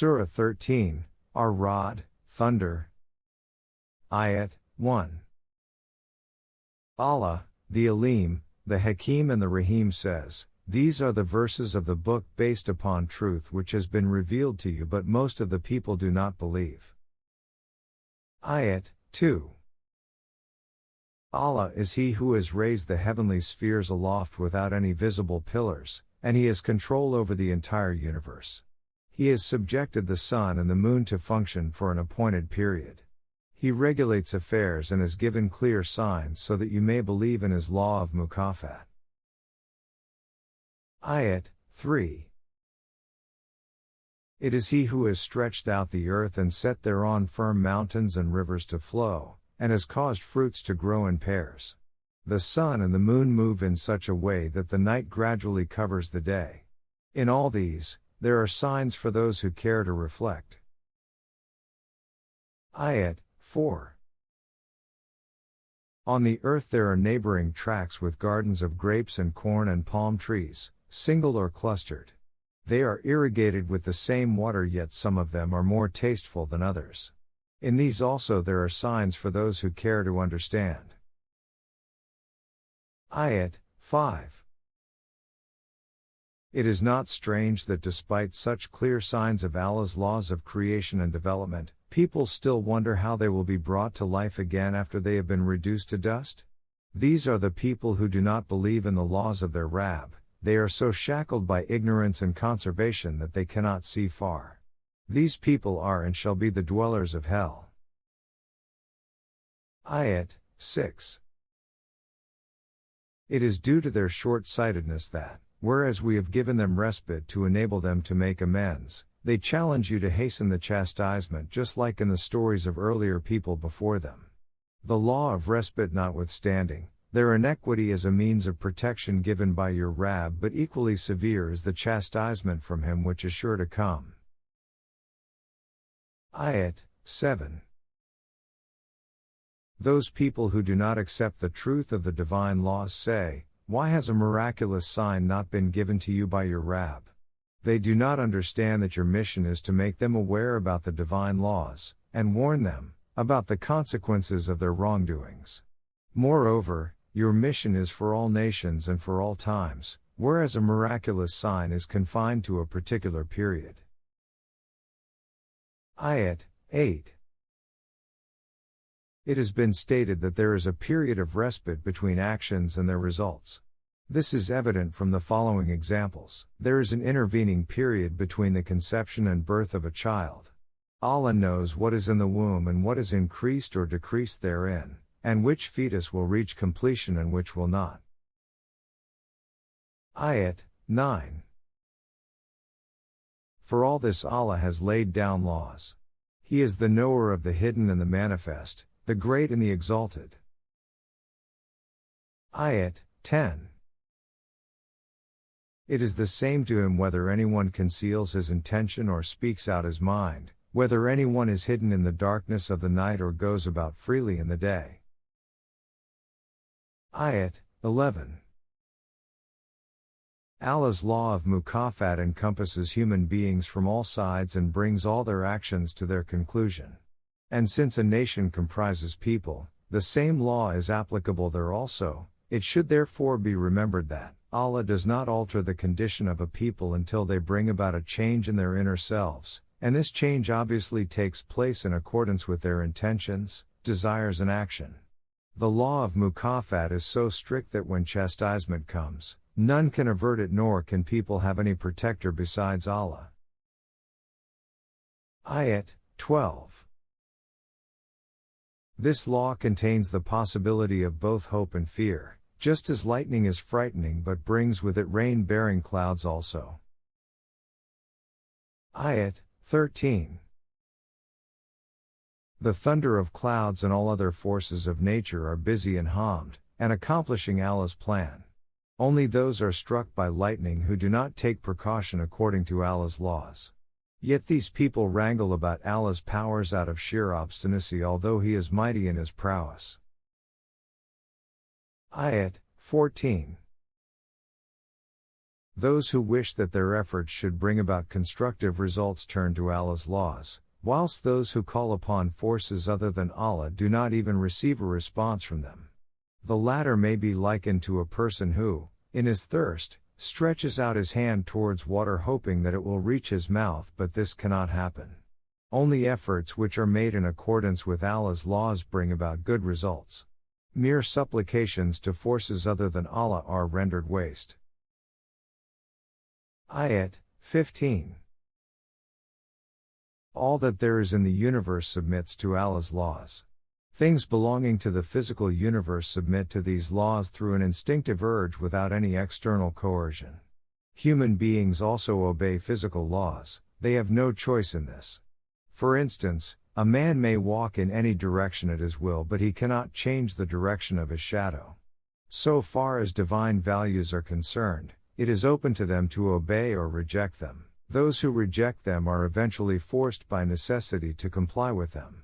Surah 13, our rod, thunder. Ayat 1. Allah, the Alim, the Hakim and the Rahim says, these are the verses of the book based upon truth which has been revealed to you, but most of the people do not believe. Ayat 2. Allah is He who has raised the heavenly spheres aloft without any visible pillars, and He has control over the entire universe. He has subjected the sun and the moon to function for an appointed period. He regulates affairs and has given clear signs so that you may believe in His law of mukafat. Ayat 3. It is He who has stretched out the earth and set thereon firm mountains and rivers to flow, and has caused fruits to grow in pairs. The sun and the moon move in such a way that the night gradually covers the day. In all these, there are signs for those who care to reflect. Ayat 4. On the earth there are neighboring tracts with gardens of grapes and corn and palm trees, single or clustered. They are irrigated with the same water, yet some of them are more tasteful than others. In these also there are signs for those who care to understand. Ayat 5. It is not strange that despite such clear signs of Allah's laws of creation and development, people still wonder how they will be brought to life again after they have been reduced to dust. These are the people who do not believe in the laws of their Rabb. They are so shackled by ignorance and conservation that they cannot see far. These people are and shall be the dwellers of hell. Ayat 6. It is due to their short-sightedness that, whereas we have given them respite to enable them to make amends, they challenge you to hasten the chastisement, just like in the stories of earlier people before them. The law of respite notwithstanding, their iniquity is a means of protection given by your Rabb, but equally severe is the chastisement from Him which is sure to come. Ayat 7. Those people who do not accept the truth of the divine laws say, why has a miraculous sign not been given to you by your Rabb? They do not understand that your mission is to make them aware about the divine laws, and warn them about the consequences of their wrongdoings. Moreover, your mission is for all nations and for all times, whereas a miraculous sign is confined to a particular period. Ayat 8. It has been stated that there is a period of respite between actions and their results. This is evident from the following examples. There is an intervening period between the conception and birth of a child. Allah knows what is in the womb and what is increased or decreased therein, and which fetus will reach completion and which will not. Ayat 9. For all this Allah has laid down laws. He is the knower of the hidden and the manifest, the great and the exalted. Ayat 10. It is the same to Him whether anyone conceals his intention or speaks out his mind, whether anyone is hidden in the darkness of the night or goes about freely in the day. Ayat 11. Allah's law of mukafat encompasses human beings from all sides and brings all their actions to their conclusion. And since a nation comprises people, the same law is applicable there also. It should therefore be remembered that Allah does not alter the condition of a people until they bring about a change in their inner selves, and this change obviously takes place in accordance with their intentions, desires and action. The law of mukafat is so strict that when chastisement comes, none can avert it nor can people have any protector besides Allah. Ayat 12. This law contains the possibility of both hope and fear, just as lightning is frightening but brings with it rain-bearing clouds also. Ayat 13. The thunder of clouds and all other forces of nature are busy and hamd, and accomplishing Allah's plan. Only those are struck by lightning who do not take precaution according to Allah's laws. Yet these people wrangle about Allah's powers out of sheer obstinacy, although He is mighty in His prowess. Ayat 14. Those who wish that their efforts should bring about constructive results turn to Allah's laws, whilst those who call upon forces other than Allah do not even receive a response from them. The latter may be likened to a person who, in his thirst, stretches out his hand towards water hoping that it will reach his mouth, but this cannot happen. Only efforts which are made in accordance with Allah's laws bring about good results. Mere supplications to forces other than Allah are rendered waste. Ayat 15. All that there is in the universe submits to Allah's laws. Things belonging to the physical universe submit to these laws through an instinctive urge without any external coercion. Human beings also obey physical laws, they have no choice in this. For instance, a man may walk in any direction at his will, but he cannot change the direction of his shadow. So far as divine values are concerned, it is open to them to obey or reject them. Those who reject them are eventually forced by necessity to comply with them.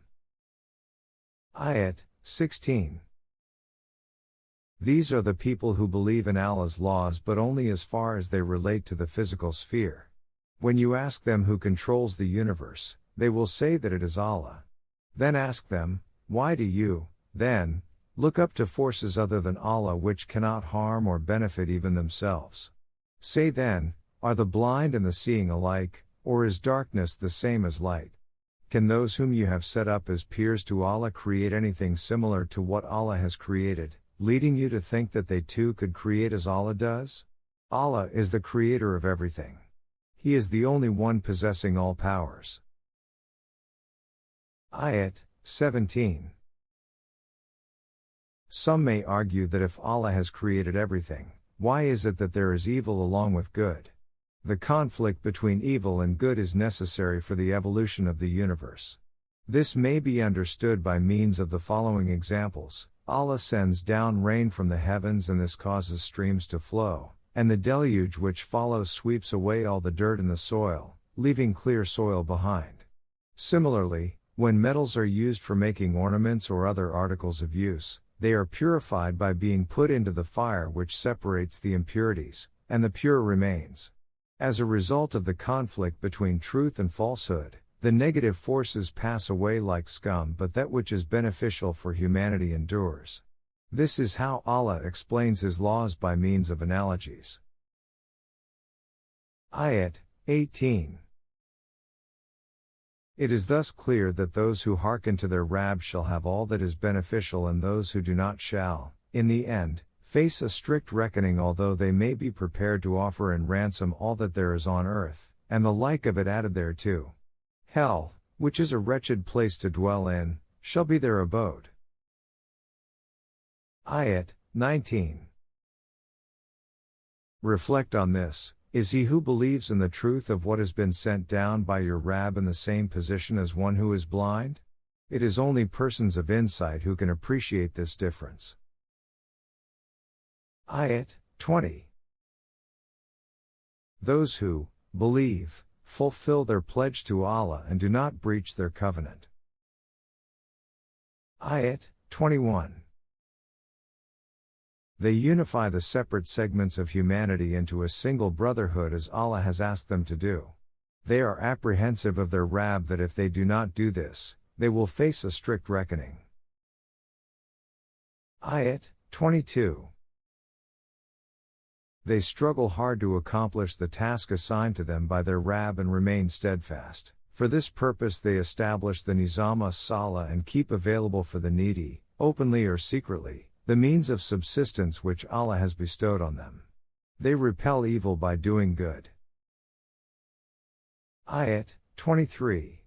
Ayat 16. These are the people who believe in Allah's laws but only as far as they relate to the physical sphere. When you ask them who controls the universe, they will say that it is Allah. Then ask them, why do you, then, look up to forces other than Allah which cannot harm or benefit even themselves? Say then, are the blind and the seeing alike, or is darkness the same as light? Can those whom you have set up as peers to Allah create anything similar to what Allah has created, leading you to think that they too could create as Allah does? Allah is the creator of everything. He is the only one possessing all powers. Ayat 17. Some may argue that if Allah has created everything, why is it that there is evil along with good? The conflict between evil and good is necessary for the evolution of the universe. This may be understood by means of the following examples. Allah sends down rain from the heavens and this causes streams to flow, and the deluge which follows sweeps away all the dirt in the soil, leaving clear soil behind. Similarly, when metals are used for making ornaments or other articles of use, they are purified by being put into the fire which separates the impurities, and the pure remains. As a result of the conflict between truth and falsehood, the negative forces pass away like scum, but that which is beneficial for humanity endures. This is how Allah explains His laws by means of analogies. Ayat 18. It is thus clear that those who hearken to their Rabb shall have all that is beneficial, and those who do not shall, in the end, face a strict reckoning, although they may be prepared to offer in ransom all that there is on earth, and the like of it added thereto. Hell, which is a wretched place to dwell in, shall be their abode. Ayat 19. Reflect on this. Is he who believes in the truth of what has been sent down by your Rabb in the same position as one who is blind? It is only persons of insight who can appreciate this difference. Ayat 20. Those who believe fulfill their pledge to Allah and do not breach their covenant. Ayat 21. They unify the separate segments of humanity into a single brotherhood as Allah has asked them to do. They are apprehensive of their Rabb that if they do not do this, they will face a strict reckoning. Ayat 22. They struggle hard to accomplish the task assigned to them by their Rabb and remain steadfast. For this purpose they establish the Nizam as-Salah and keep available for the needy, openly or secretly, the means of subsistence which Allah has bestowed on them. They repel evil by doing good. Ayat 23.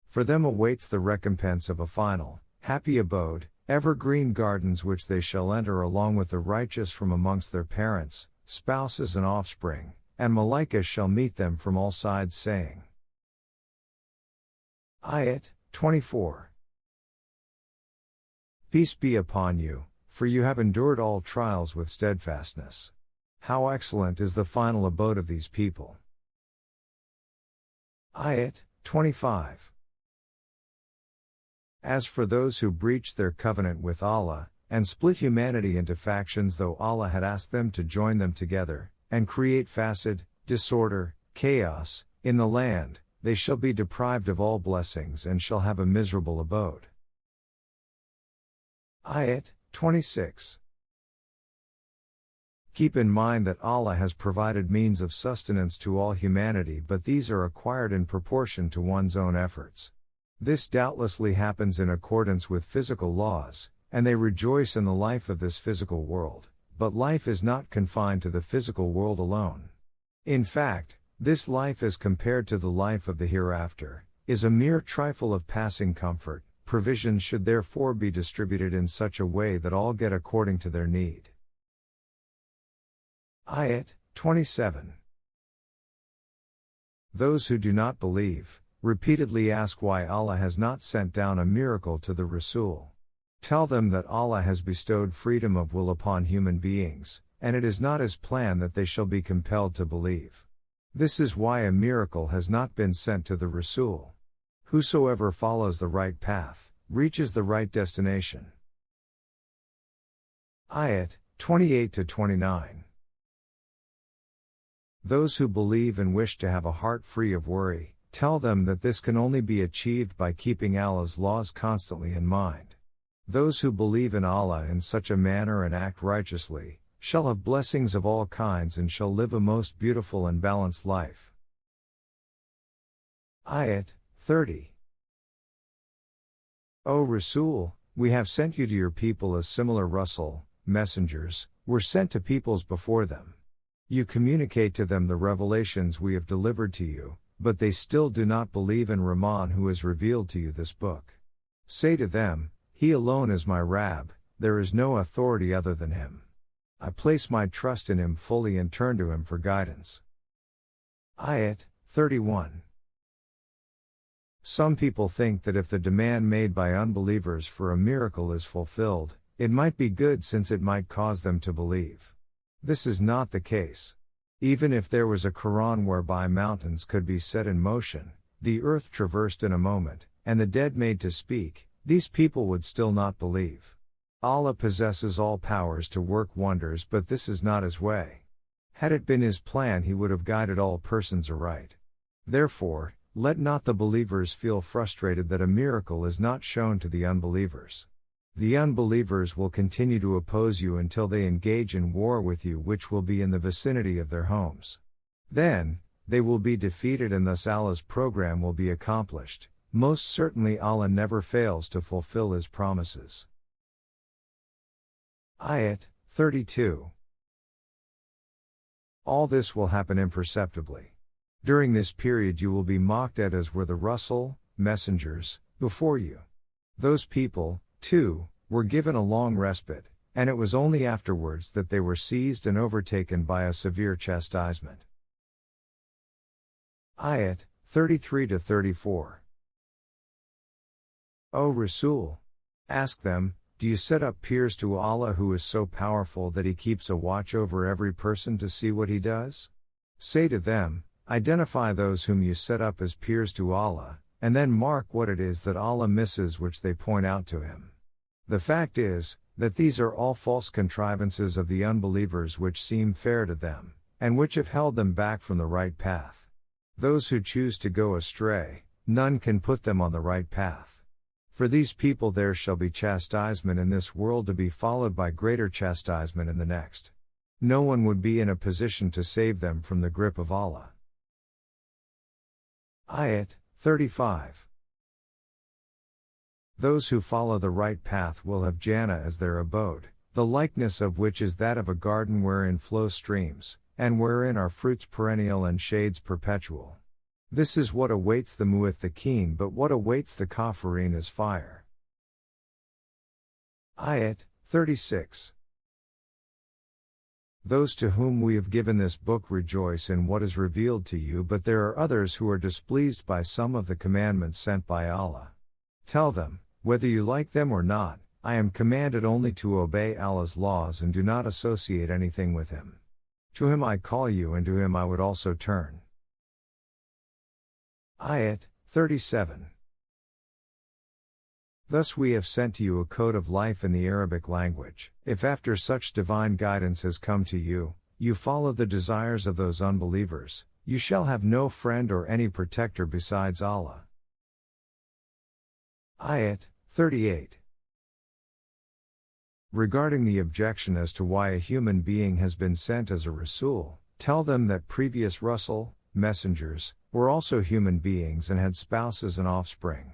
For them awaits the recompense of a final, happy abode, evergreen gardens which they shall enter along with the righteous from amongst their parents, spouses and offspring, and Malaika shall meet them from all sides saying. Ayat 24. Peace be upon you, for you have endured all trials with steadfastness. How excellent is the final abode of these people. Ayat 25. As for those who breach their covenant with Allah, and split humanity into factions, though Allah had asked them to join them together, and create facade, disorder, chaos, in the land, they shall be deprived of all blessings and shall have a miserable abode. Ayat 26. Keep in mind that Allah has provided means of sustenance to all humanity, but these are acquired in proportion to one's own efforts. This doubtlessly happens in accordance with physical laws, and they rejoice in the life of this physical world, but life is not confined to the physical world alone. In fact, this life as compared to the life of the hereafter, is a mere trifle of passing comfort. Provisions should therefore be distributed in such a way that all get according to their need. Ayat 27. Those who do not believe, repeatedly ask why Allah has not sent down a miracle to the Rasul. Tell them that Allah has bestowed freedom of will upon human beings, and it is not His plan that they shall be compelled to believe. This is why a miracle has not been sent to the Rasul. Whosoever follows the right path, reaches the right destination. Ayat 28-29. Those who believe and wish to have a heart free of worry, tell them that this can only be achieved by keeping Allah's laws constantly in mind. Those who believe in Allah in such a manner and act righteously, shall have blessings of all kinds and shall live a most beautiful and balanced life. Ayat 30. O Rasul, we have sent you to your people as similar Rusul, messengers, were sent to peoples before them. You communicate to them the revelations we have delivered to you, but they still do not believe in Rahman who has revealed to you this book. Say to them, He alone is my Rabb, there is no authority other than Him. I place my trust in Him fully and turn to Him for guidance. Ayat 31. Some people think that if the demand made by unbelievers for a miracle is fulfilled, it might be good since it might cause them to believe. This is not the case. Even if there was a Qur'an whereby mountains could be set in motion, the earth traversed in a moment, and the dead made to speak, these people would still not believe. Allah possesses all powers to work wonders, but this is not His way. Had it been His plan, He would have guided all persons aright. Therefore, let not the believers feel frustrated that a miracle is not shown to the unbelievers. The unbelievers will continue to oppose you until they engage in war with you, which will be in the vicinity of their homes. Then, they will be defeated and thus Allah's program will be accomplished. Most certainly Allah never fails to fulfill His promises. Ayat 32. All this will happen imperceptibly. During this period you will be mocked at as were the Rusul, messengers, before you. Those people, too, were given a long respite, and it was only afterwards that they were seized and overtaken by a severe chastisement. Ayat 33-34. O Rasul! Ask them, do you set up peers to Allah who is so powerful that He keeps a watch over every person to see what He does? Say to them, identify those whom you set up as peers to Allah, and then mark what it is that Allah misses which they point out to Him. The fact is, that these are all false contrivances of the unbelievers which seem fair to them, and which have held them back from the right path. Those who choose to go astray, none can put them on the right path. For these people there shall be chastisement in this world to be followed by greater chastisement in the next. No one would be in a position to save them from the grip of Allah. Ayat 35. Those who follow the right path will have Jannah as their abode, the likeness of which is that of a garden wherein flow streams, and wherein are fruits perennial and shades perpetual. This is what awaits the mu'attaqin, but what awaits the kafirin is fire. Ayat 36. Those to whom we have given this book rejoice in what is revealed to you, but there are others who are displeased by some of the commandments sent by Allah. Tell them, whether you like them or not, I am commanded only to obey Allah's laws and do not associate anything with Him. To Him I call you and to Him I would also turn. Ayat 37. Thus we have sent to you a code of life in the Arabic language. If after such divine guidance has come to you, you follow the desires of those unbelievers, you shall have no friend or any protector besides Allah. Ayat 38. Regarding the objection as to why a human being has been sent as a Rasul, tell them that previous Rusul, messengers, were also human beings and had spouses and offspring.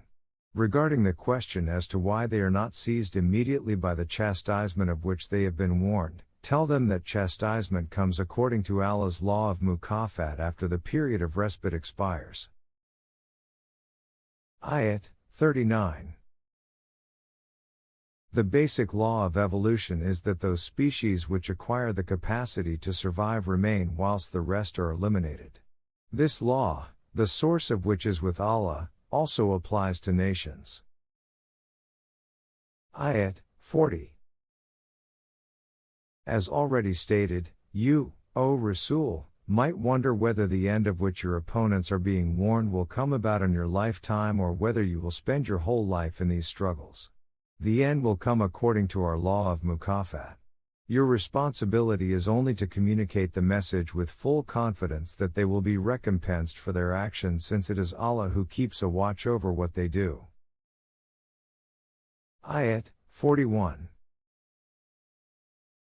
Regarding the question as to why they are not seized immediately by the chastisement of which they have been warned, tell them that chastisement comes according to Allah's law of mukafat after the period of respite expires. Ayat 39. The basic law of evolution is that those species which acquire the capacity to survive remain whilst the rest are eliminated. This law, the source of which is with Allah, also applies to nations. Ayat 40. As already stated, you, O Rasul, might wonder whether the end of which your opponents are being warned will come about in your lifetime or whether you will spend your whole life in these struggles. The end will come according to our law of mukafat. Your responsibility is only to communicate the message with full confidence that they will be recompensed for their actions, since it is Allah who keeps a watch over what they do. Ayat 41.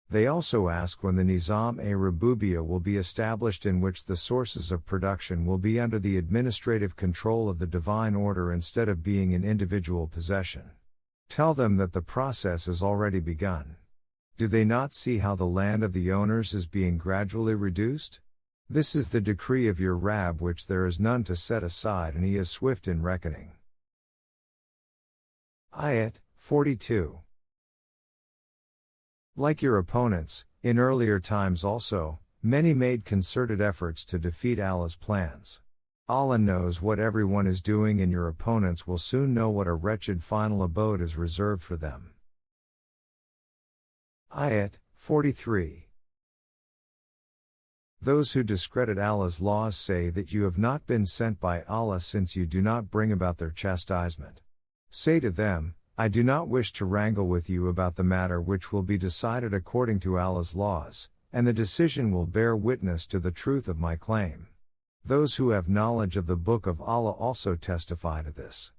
They also ask when the Nizam-e-Rububiyyah will be established, in which the sources of production will be under the administrative control of the divine order instead of being in individual possession. Tell them that the process has already begun. Do they not see how the land of the owners is being gradually reduced? This is the decree of your Rabb, which there is none to set aside, and he is swift in reckoning. Ayat 42. Like your opponents, in earlier times also, many made concerted efforts to defeat Allah's plans. Allah knows what everyone is doing, and your opponents will soon know what a wretched final abode is reserved for them. Ayat 43. Those who discredit Allah's laws say that you have not been sent by Allah, since you do not bring about their chastisement. Say to them, I do not wish to wrangle with you about the matter which will be decided according to Allah's laws, and the decision will bear witness to the truth of my claim. Those who have knowledge of the book of Allah also testify to this.